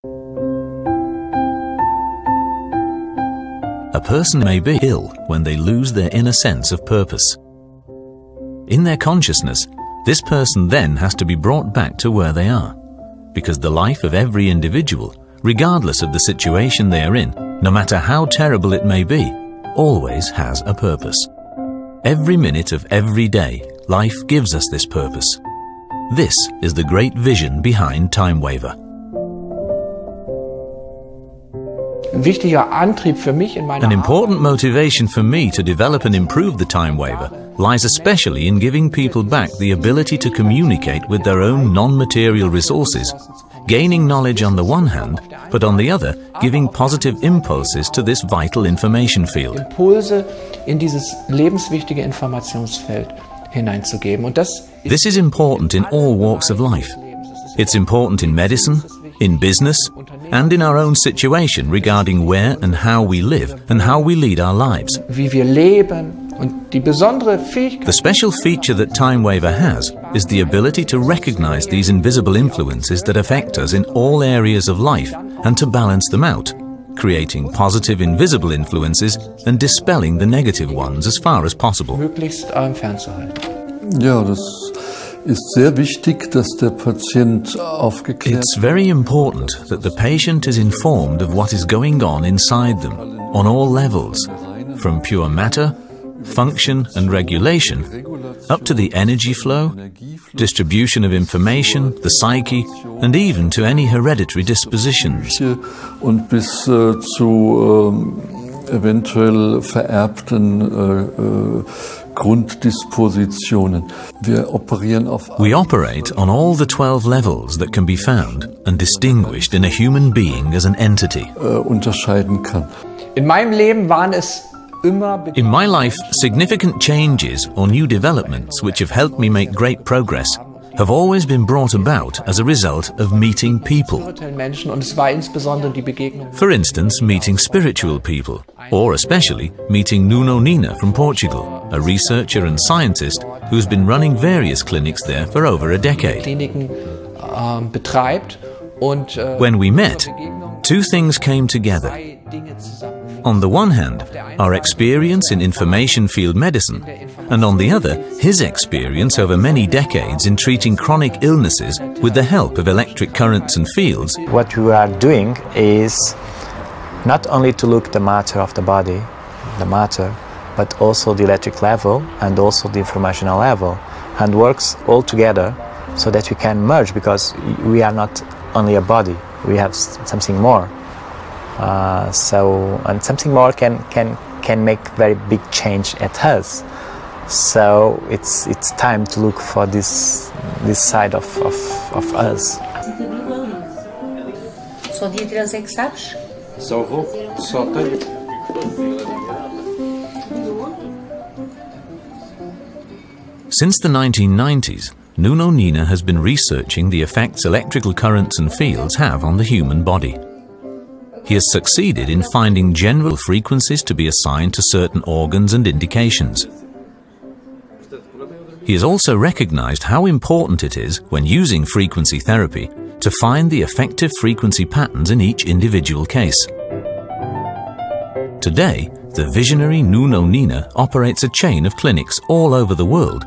A person may be ill when they lose their inner sense of purpose. In their consciousness, this person then has to be brought back to where they are, because the life of every individual, regardless of the situation they are in, no matter how terrible it may be, always has a purpose. Every minute of every day, life gives us this purpose. This is the great vision behind TimeWaver. An important motivation for me to develop and improve the TimeWaver lies especially in giving people back the ability to communicate with their own non-material resources, gaining knowledge on the one hand, but on the other, giving positive impulses to this vital information field. This is important in all walks of life. It's important in medicine, in business, and in our own situation regarding where and how we live and how we lead our lives. The special feature that TimeWaver has is the ability to recognize these invisible influences that affect us in all areas of life and to balance them out, creating positive invisible influences and dispelling the negative ones as far as possible. It's very important that the patient is informed of what is going on inside them, on all levels, from pure matter, function and regulation, up to the energy flow, distribution of information, the psyche, and even to any hereditary dispositions. Und bis zu eventuell vererbten Grunddispositionen. We operate on all the 12 levels that can be found and distinguished in a human being as an entity. Unterscheiden kann. In my life, significant changes or new developments which have helped me make great progress have always been brought about as a result of meeting people. For instance, meeting spiritual people, or especially meeting Nuno from Portugal, a researcher and scientist who's been running various clinics there for over a decade. When we met, two things came together. On the one hand, our experience in information field medicine, and on the other, his experience over many decades in treating chronic illnesses with the help of electric currents and fields. What we are doing is not only to look at the matter of the body, the matter, but also the electric level and also the informational level, and works all together so that we can merge, because we are not only a body, we have something more. And something more can make very big change at us. So it's time to look for this side of us. Só dia 13 é que sabes? Só tenho. Since the 1990s, Nuno has been researching the effects electrical currents and fields have on the human body. He has succeeded in finding general frequencies to be assigned to certain organs and indications. He has also recognized how important it is, when using frequency therapy, to find the effective frequency patterns in each individual case. Today, the visionary Nuno operates a chain of clinics all over the world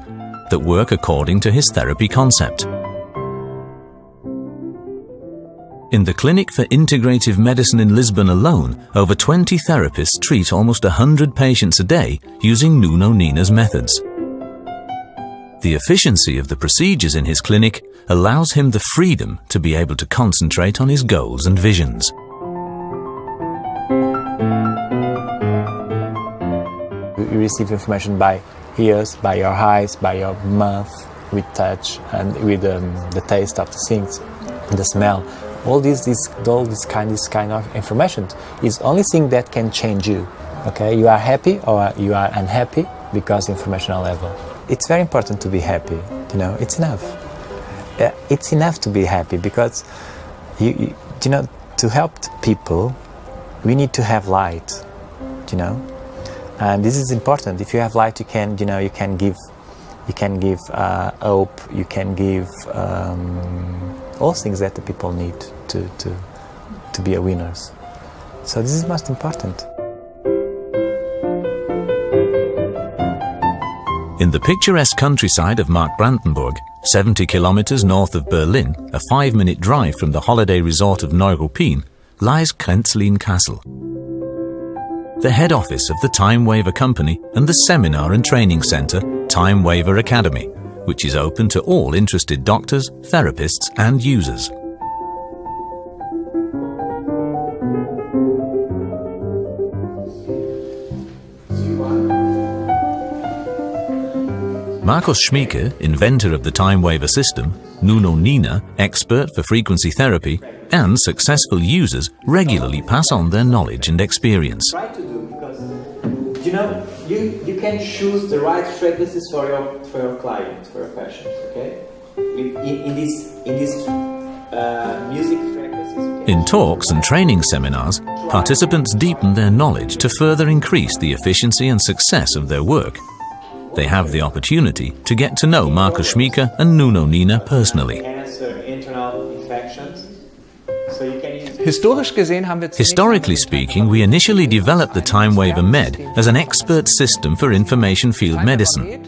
that work according to his therapy concept. In the Clinic for Integrative Medicine in Lisbon alone, over 20 therapists treat almost 100 patients a day using Nuno's methods. The efficiency of the procedures in his clinic allows him the freedom to be able to concentrate on his goals and visions. You receive information by ears, by your eyes, by your mouth, with touch, and with the taste of the things, the smell. All this kind of information is the only thing that can change you. Okay, you are happy or you are unhappy because informational level. It's very important to be happy. You know, it's enough. It's enough to be happy, because you know, to help people, we need to have light. You know, and this is important. If you have light, you can give hope. You can give all things that the people need to to be a winners. So this is most important. In the picturesque countryside of Markbrandenburg, 70 kilometers north of Berlin, a 5-minute drive from the holiday resort of Neuruppin, lies Krenzlin Castle, the head office of the TimeWaver company and the seminar and training center TimeWaver Academy, which is open to all interested doctors, therapists and users. Markus Schmieke, inventor of the TimeWaver system, Nuno Nina, expert for frequency therapy, and successful users regularly pass on their knowledge and experience. Try to do, because you know you can choose the right frequencies for your client, for your patient. Okay, in this music frequencies. In talks and training seminars, participants deepen their knowledge to further increase the efficiency and success of their work. They have the opportunity to get to know Markus Schmieke and Nuno Nina personally. Historically speaking, we initially developed the TimeWaver Med as an expert system for information field medicine.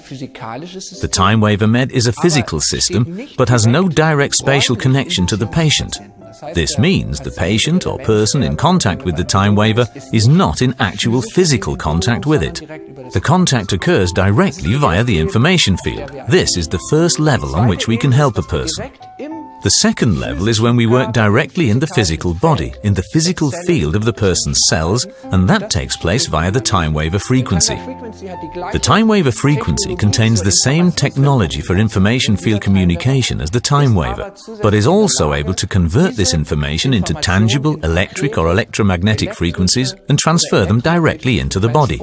The TimeWaver Med is a physical system, but has no direct spatial connection to the patient. This means the patient or person in contact with the TimeWaver is not in actual physical contact with it. The contact occurs directly via the information field. This is the first level on which we can help a person. The second level is when we work directly in the physical body, in the physical field of the person's cells, and that takes place via the TimeWaver frequency. The TimeWaver frequency contains the same technology for information field communication as the TimeWaver, but is also able to convert this information into tangible electric or electromagnetic frequencies and transfer them directly into the body.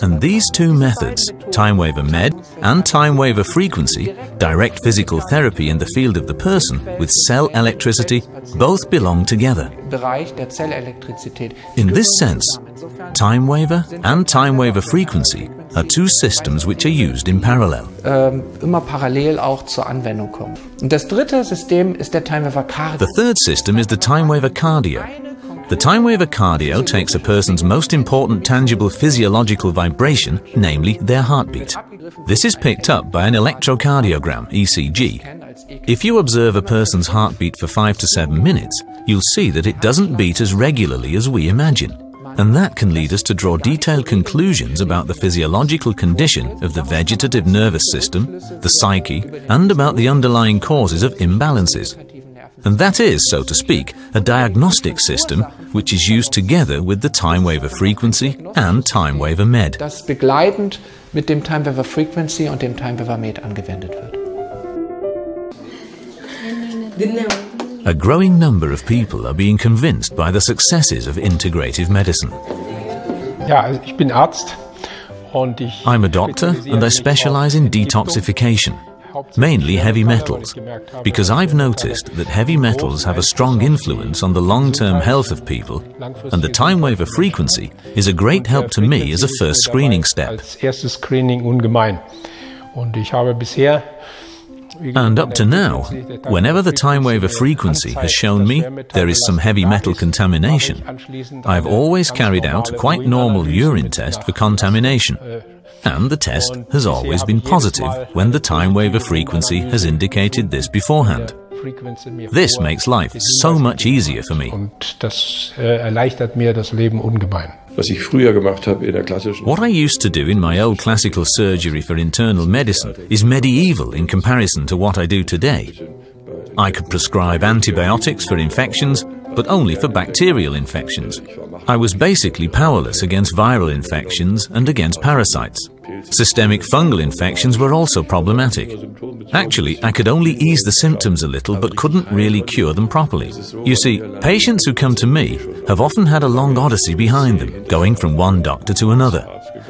And these two methods, TimeWaver Med and TimeWaver frequency, direct physical therapy in the field of the person with cell electricity, both belong together. In this sense, TimeWaver and TimeWaver frequency are two systems which are used in parallel. The third system is the TimeWaver Cardio. The TimeWaver Cardio takes a person's most important tangible physiological vibration, namely their heartbeat. This is picked up by an electrocardiogram, ECG. If you observe a person's heartbeat for 5 to 7 minutes, you'll see that it doesn't beat as regularly as we imagine. And that can lead us to draw detailed conclusions about the physiological condition of the vegetative nervous system, the psyche, and about the underlying causes of imbalances. And that is, so to speak, a diagnostic system which is used together with the TimeWaver frequency and TimeWaver Med. Das begleitend mit dem TimeWaver Frequency und dem TimeWaver Med angewendet wird. A growing number of people are being convinced by the successes of integrative medicine. Ja, also ich bin Arzt und I'm a doctor and I specialize in detoxification, mainly heavy metals, because I've noticed that heavy metals have a strong influence on the long-term health of people, and the TimeWaver frequency is a great help to me as a first screening step. Als erstes Screening ungemein. Und ich habe bisher And up to now, whenever the TimeWaver frequency has shown me there is some heavy metal contamination, I've always carried out a quite normal urine test for contamination, and the test has always been positive when the TimeWaver frequency has indicated this beforehand. This makes life so much easier for me. Und das erleichtert mir das Leben ungemein. What I used to do in my old classical surgery for internal medicine is medieval in comparison to what I do today. I could prescribe antibiotics for infections, but only for bacterial infections. I was basically powerless against viral infections and against parasites. Systemic fungal infections were also problematic. Actually, I could only ease the symptoms a little but couldn't really cure them properly. You see, patients who come to me have often had a long odyssey behind them, going from one doctor to another.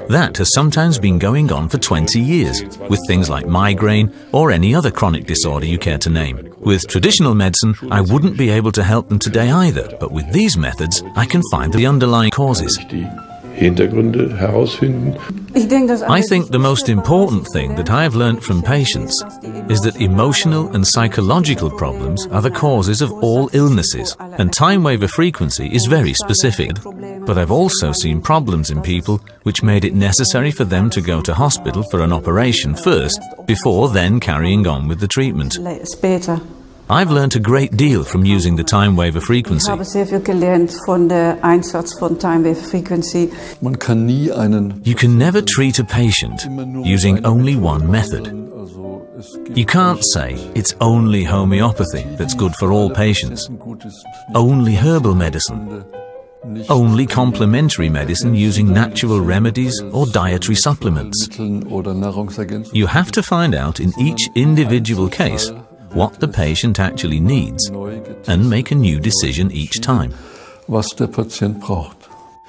That has sometimes been going on for 20 years, with things like migraine or any other chronic disorder you care to name. With traditional medicine, I wouldn't be able to help them today either, but with these methods, I can find the underlying causes. Hintergründe herausfinden. I think the most important thing that I have learnt from patients is that emotional and psychological problems are the causes of all illnesses, and TimeWaver frequency is very specific. But I've also seen problems in people which made it necessary for them to go to hospital for an operation first, before then carrying on with the treatment. I've learnt a great deal from using the TimeWaver frequency. You can never treat a patient using only one method. You can't say it's only homeopathy that's good for all patients, only herbal medicine, only complementary medicine using natural remedies or dietary supplements. You have to find out in each individual case what the patient actually needs and make a new decision each time. Was der Patient braucht.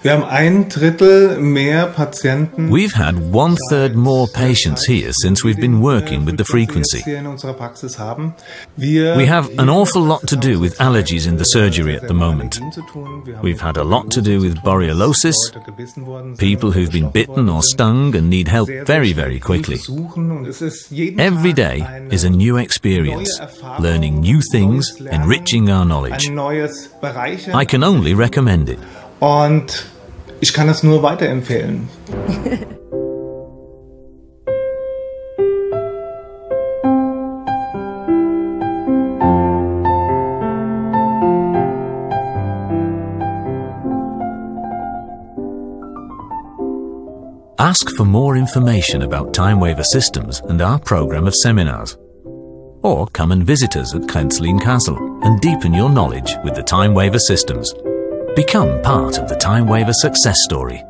Wir haben 1/3 mehr Patienten. We've had 1/3 more patients here since we've been working with the frequency. We have an awful lot to do with allergies in the surgery at the moment. We've had a lot to do with borreliosis, people who've been bitten or stung and need help very, very quickly. Every day is a new experience, learning new things, enriching our knowledge. I can only recommend it. Und ich kann es nur weiterempfehlen. Ask for more information about TimeWaver systems and our program of seminars. Or come and visit us at Klenslien Castle and deepen your knowledge with the TimeWaver systems. Become part of the TimeWaver success story.